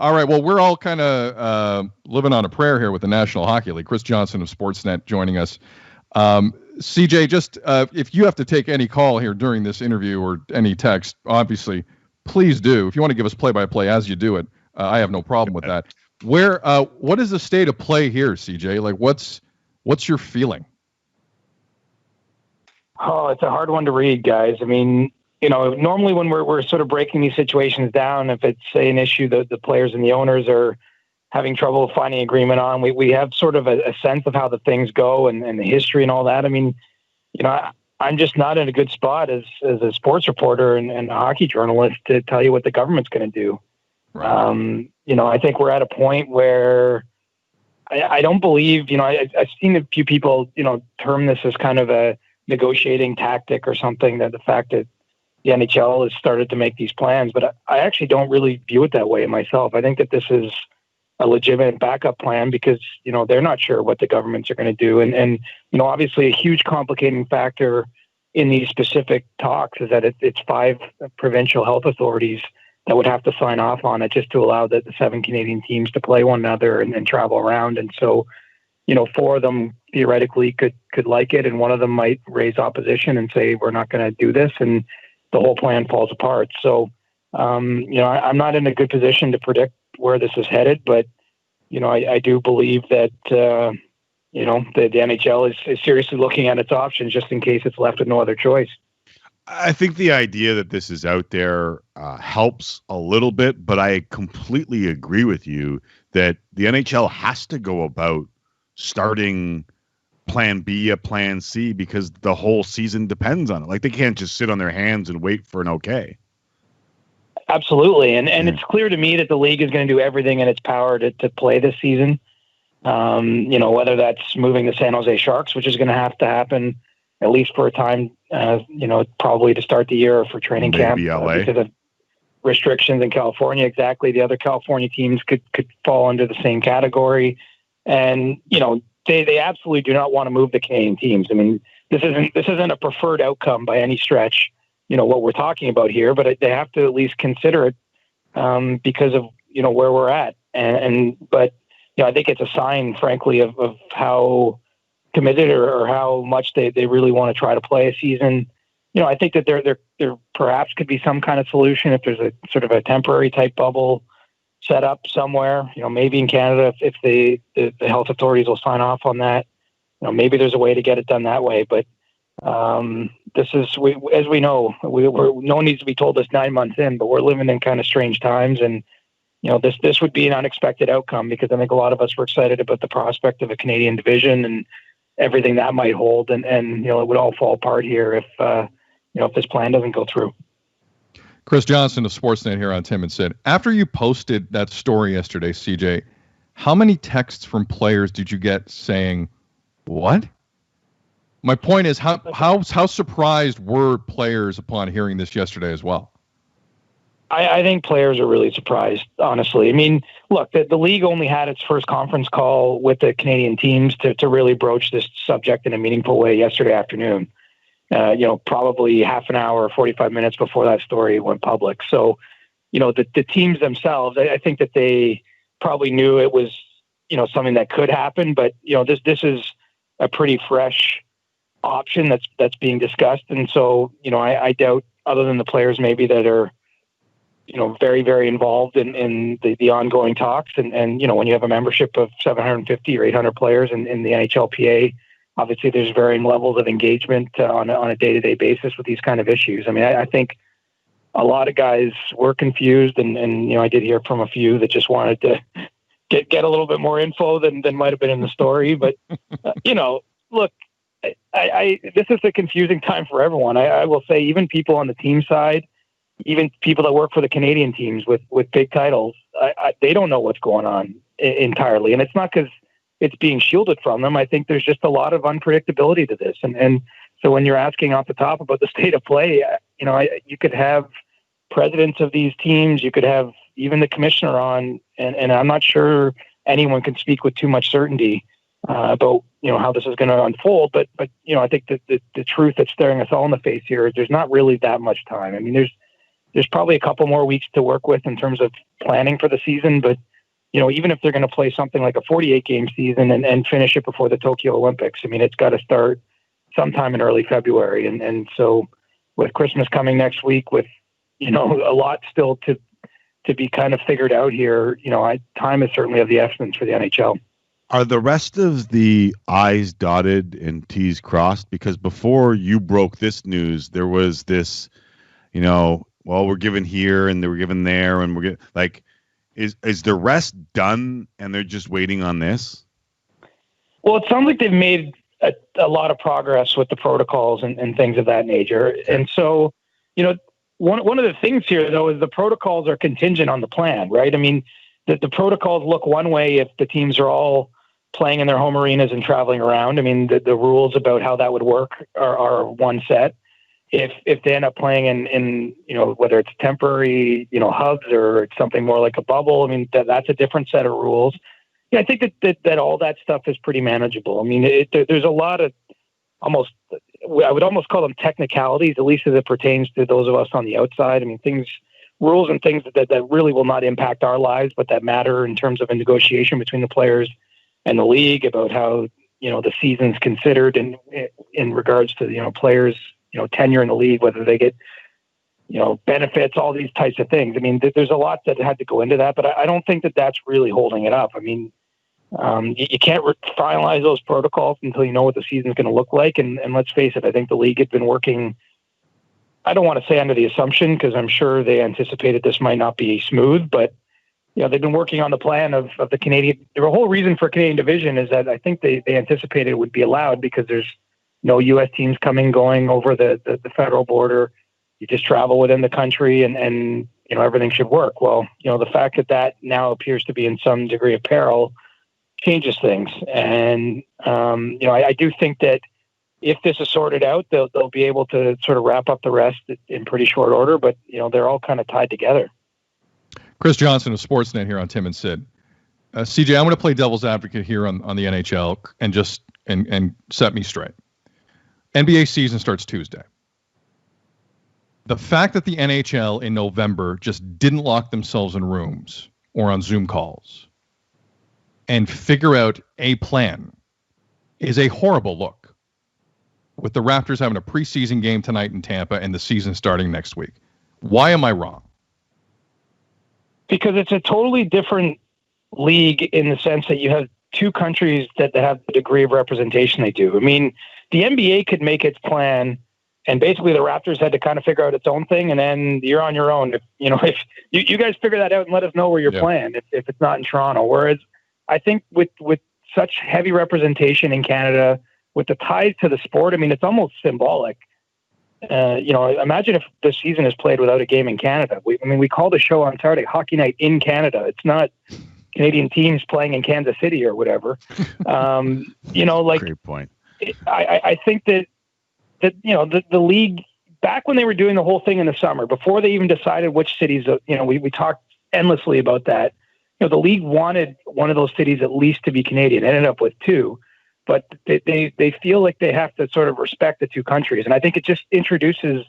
All right. Well, we're all kind of living on a prayer here with the National Hockey League. Chris Johnston of Sportsnet joining us. CJ, just if you have to take any call here during this interview or any text, obviously, please do. If you want to give us play-by-play as you do it, I have no problem with that. What is the state of play here, CJ? Like, what's your feeling? Oh, it's a hard one to read, guys. I mean, normally when we're sort of breaking these situations down, if it's an issue that the players and the owners are having trouble finding agreement on, we have sort of a sense of how the things go and the history and all that. I mean, I'm just not in a good spot as a sports reporter and a hockey journalist to tell you what the government's going to do. Right. I think we're at a point where I don't believe, I've seen a few people, term this as kind of a negotiating tactic or something, that the fact that the NHL has started to make these plans, but I actually don't really view it that way myself. I think that this is a legitimate backup plan because, they're not sure what the governments are going to do. And obviously a huge complicating factor in these specific talks is that it's 5 provincial health authorities that would have to sign off on it just to allow the 7 Canadian teams to play one another and travel around. And so, 4 of them theoretically could like it, and one of them might raise opposition and say, we're not going to do this. And the whole plan falls apart. So, I'm not in a good position to predict where this is headed, but, I do believe that, the NHL is seriously looking at its options just in case it's left with no other choice. I think the idea that this is out there helps a little bit, but I completely agree with you that the NHL has to go about starting plan B, a plan C, because the whole season depends on it. Like, they can't just sit on their hands and wait for an okay. Absolutely. And it's clear to me that the league is going to do everything in its power to play this season. Whether that's moving the San Jose Sharks, which is going to have to happen at least for a time, probably to start the year or for training camp because of restrictions in California. Exactly. The other California teams could fall under the same category. And, they absolutely do not want to move the Canadian teams. I mean, this isn't a preferred outcome by any stretch, what we're talking about here, but they have to at least consider it because of, where we're at. But I think it's a sign, frankly, of how committed or how much they really want to try to play a season. I think that there perhaps could be some kind of solution if there's a sort of a temporary type bubble set up somewhere, maybe in Canada, if the health authorities will sign off on that, maybe there's a way to get it done that way. But this is, as we know, no one needs to be told this 9 months in, but we're living in kind of strange times. And, this would be an unexpected outcome because I think a lot of us were excited about the prospect of a Canadian division and everything that might hold. And it would all fall apart here if this plan doesn't go through. Chris Johnston of Sportsnet here on Tim and Sid. After you posted that story yesterday, CJ, how many texts from players did you get saying, what? My point is, how surprised were players upon hearing this yesterday as well? I think players are really surprised, honestly. I mean, look, the league only had its first conference call with the Canadian teams to really broach this subject in a meaningful way yesterday afternoon. Probably half an hour or 45 minutes before that story went public. So, the teams themselves, I think that they probably knew it was, something that could happen, but, this is a pretty fresh option that's being discussed. And so, I doubt, other than the players maybe that are, very, very involved in the ongoing talks. And, when you have a membership of 750 or 800 players in the NHLPA, obviously there's varying levels of engagement on a day-to-day basis with these kind of issues. I mean, I think a lot of guys were confused and I did hear from a few that just wanted to get a little bit more info than might've been in the story. But, look, this is a confusing time for everyone. I will say even people on the team side, even people that work for the Canadian teams with big titles, they don't know what's going on entirely. And it's not because it's being shielded from them. I think there's just a lot of unpredictability to this. And so when you're asking off the top about the state of play, you could have presidents of these teams, you could have even the commissioner on, and I'm not sure anyone can speak with too much certainty about, how this is going to unfold. But I think that the truth that's staring us all in the face here is there's not really that much time. I mean, there's probably a couple more weeks to work with in terms of planning for the season. But, even if they're going to play something like a 48-game season and finish it before the Tokyo Olympics, I mean, it's got to start sometime in early February. And so with Christmas coming next week, with, a lot still to be kind of figured out here, time is certainly of the essence for the NHL. Are the rest of the I's dotted and T's crossed? Because before you broke this news, there was this, we're given here and they were given there, and we're getting like, is the rest done and they're just waiting on this? Well, it sounds like they've made a lot of progress with the protocols and things of that nature. And so, one of the things here, though, is the protocols are contingent on the plan, right? I mean, the protocols look one way if the teams are all playing in their home arenas and traveling around. I mean, the rules about how that would work are one set. If they end up playing in whether it's temporary, hubs or it's something more like a bubble, I mean, that's a different set of rules. Yeah, I think that all that stuff is pretty manageable. I mean, there's a lot of I would almost call them technicalities, at least as it pertains to those of us on the outside. I mean, rules and things that really will not impact our lives, but that matter in terms of a negotiation between the players and the league about how, the season's considered in regards to, players, tenure in the league, whether they get, benefits, all these types of things. I mean, there's a lot that had to go into that, but I don't think that that's really holding it up. I mean, you can't finalize those protocols until you know what the season's going to look like. And let's face it, I think the league had been working, I don't want to say under the assumption, because I'm sure they anticipated this might not be smooth, but they've been working on the plan of the Canadian. The whole reason for Canadian division is that I think they anticipated it would be allowed because there's no U.S. teams going over the federal border. You just travel within the country and everything should work. Well, the fact that now appears to be in some degree of peril changes things. And, I do think that if this is sorted out, they'll be able to sort of wrap up the rest in pretty short order, but, they're all kind of tied together. Chris Johnston of Sportsnet here on Tim and Sid. CJ, I'm going to play devil's advocate here on the NHL and just and set me straight. NBA season starts Tuesday. The fact that the NHL in November just didn't lock themselves in rooms or on Zoom calls and figure out a plan is a horrible look, with the Raptors having a preseason game tonight in Tampa and the season starting next week. Why am I wrong? Because it's a totally different league in the sense that you have two countries that have the degree of representation they do. I mean, the NBA could make its plan, and basically the Raptors had to kind of figure out its own thing, and then you're on your own. If you guys figure that out and let us know where you're playing, if it's not in Toronto. Whereas I think with such heavy representation in Canada, with the ties to the sport, I mean, it's almost symbolic. Imagine if the season is played without a game in Canada. We call the show on Saturday Hockey Night in Canada. It's not Canadian teams playing in Kansas City or whatever. Great point. I think that the league, back when they were doing the whole thing in the summer, before they even decided which cities, we talked endlessly about that. The league wanted one of those cities at least to be Canadian. It ended up with two, but they feel like they have to sort of respect the two countries. And I think it just introduces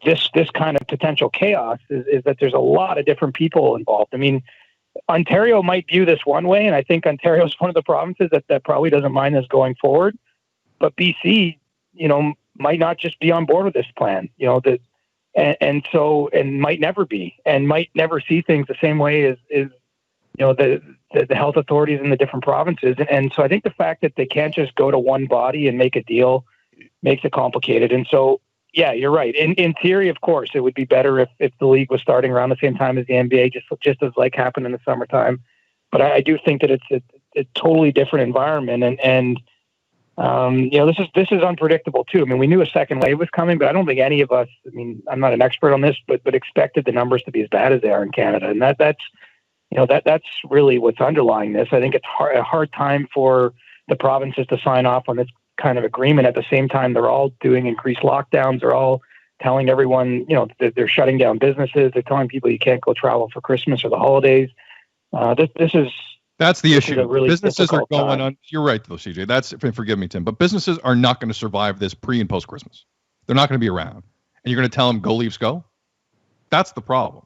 this kind of potential chaos is that there's a lot of different people involved. I mean, Ontario might view this one way, and I think Ontario is one of the provinces that probably doesn't mind this going forward. But BC, might not just be on board with this plan, and might never be, and might never see things the same way as the health authorities in the different provinces. And so I think the fact that they can't just go to one body and make a deal makes it complicated. And so, yeah, you're right. In theory, of course, it would be better if the league was starting around the same time as the NBA, just as like happened in the summertime. But I do think that it's a totally different environment. And this is unpredictable too. I mean, we knew a second wave was coming, but I don't think any of us, I'm not an expert on this, but expected the numbers to be as bad as they are in Canada. And that's really what's underlying this. I think it's a hard time for the provinces to sign off on this kind of agreement. At the same time, they're all doing increased lockdowns. They're all telling everyone, that they're shutting down businesses. They're telling people you can't go travel for Christmas or the holidays. That's the issue. Really businesses are going time. on. You're right, though, CJ. Forgive me, Tim, but businesses are not going to survive this pre and post Christmas. They're not going to be around, and you're going to tell them go Leafs go. That's the problem.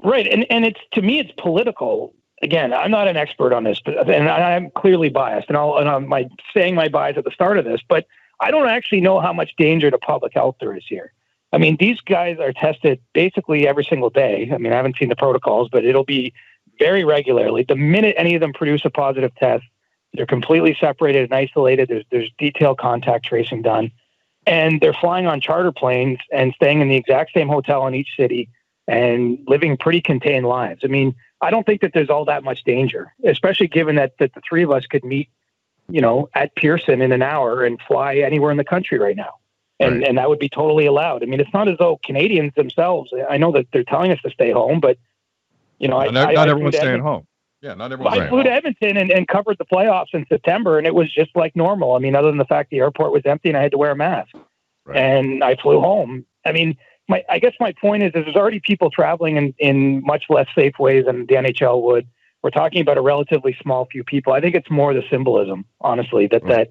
Right. And it's, to me, it's political. Again, I'm not an expert on this, and I'm clearly biased, and I'm saying my bias at the start of this, but I don't actually know how much danger to public health there is here. I mean, these guys are tested basically every single day. I mean, I haven't seen the protocols, but it'll be very regularly. The minute any of them produce a positive test, they're completely separated and isolated. There's detailed contact tracing done, and they're flying on charter planes and staying in the exact same hotel in each city and living pretty contained lives. I mean, I don't think that there's all that much danger, especially given that the three of us could meet, at Pearson in an hour and fly anywhere in the country right now. And that would be totally allowed. I mean, it's not as though Canadians themselves, I know that they're telling us to stay home, but, not everyone's staying home. Yeah, not everyone's I flew to Edmonton and covered the playoffs in September, and it was just like normal. I mean, other than the fact the airport was empty and I had to wear a mask. Right. And I flew home. I mean, I guess my point is there's already people traveling in much less safe ways than the NHL would. We're talking about a relatively small few people. I think it's more the symbolism, honestly, that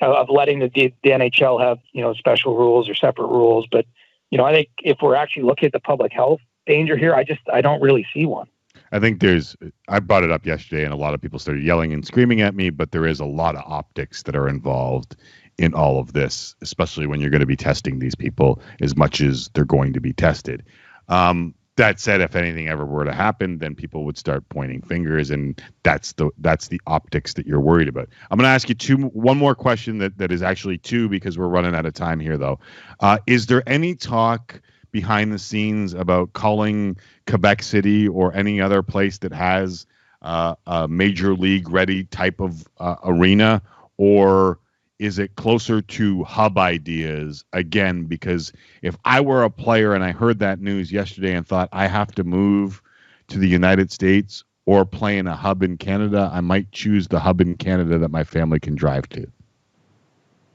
of letting the NHL have, special rules or separate rules. But, I think if we're actually looking at the public health danger here, I don't really see one. I think I brought it up yesterday and a lot of people started yelling and screaming at me, but there is a lot of optics that are involved in all of this, especially when you're going to be testing these people as much as they're going to be tested. That said, if anything ever were to happen, then people would start pointing fingers, and that's the optics that you're worried about. I'm going to ask you one more question that is actually two, because we're running out of time here, though. Is there any talk behind the scenes about calling Quebec City or any other place that has a major league ready type of arena, or is it closer to hub ideas again? Because if I were a player and I heard that news yesterday and thought I have to move to the United States or play in a hub in Canada, I might choose the hub in Canada that my family can drive to.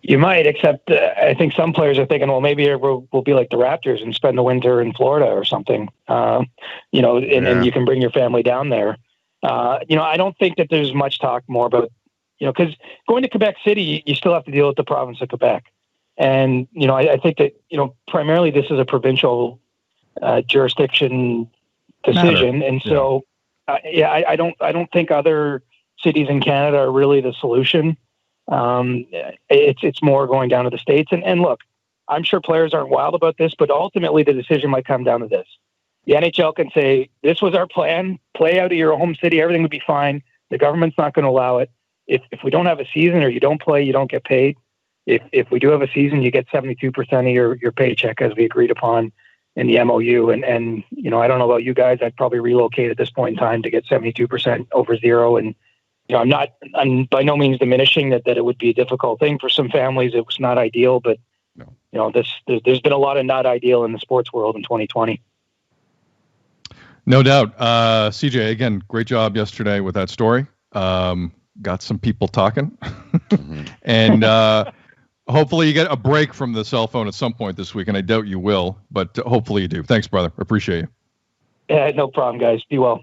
You might, except I think some players are thinking, well, maybe we'll be like the Raptors and spend the winter in Florida or something, and you can bring your family down there. I don't think that there's much talk more about, because going to Quebec City, you still have to deal with the province of Quebec. And, I think that, primarily this is a provincial jurisdiction decision. And so, I don't think other cities in Canada are really the solution. It's more going down to the States. And look, I'm sure players aren't wild about this, but ultimately the decision might come down to this. The NHL can say, this was our plan, play out of your home city, everything would be fine. The government's not going to allow it. If we don't have a season or you don't play, you don't get paid. If we do have a season, you get 72% of your paycheck, as we agreed upon in the MOU. And I don't know about you guys, I'd probably relocate at this point in time to get 72% over zero. And I'm by no means diminishing that it would be a difficult thing for some families. It was not ideal, but there's been a lot of not ideal in the sports world in 2020. No doubt. CJ, again, great job yesterday with that story. Got some people talking. And hopefully you get a break from the cell phone at some point this week, and I doubt you will, but hopefully you do. Thanks, brother. Appreciate you. Yeah, no problem, guys. Be well.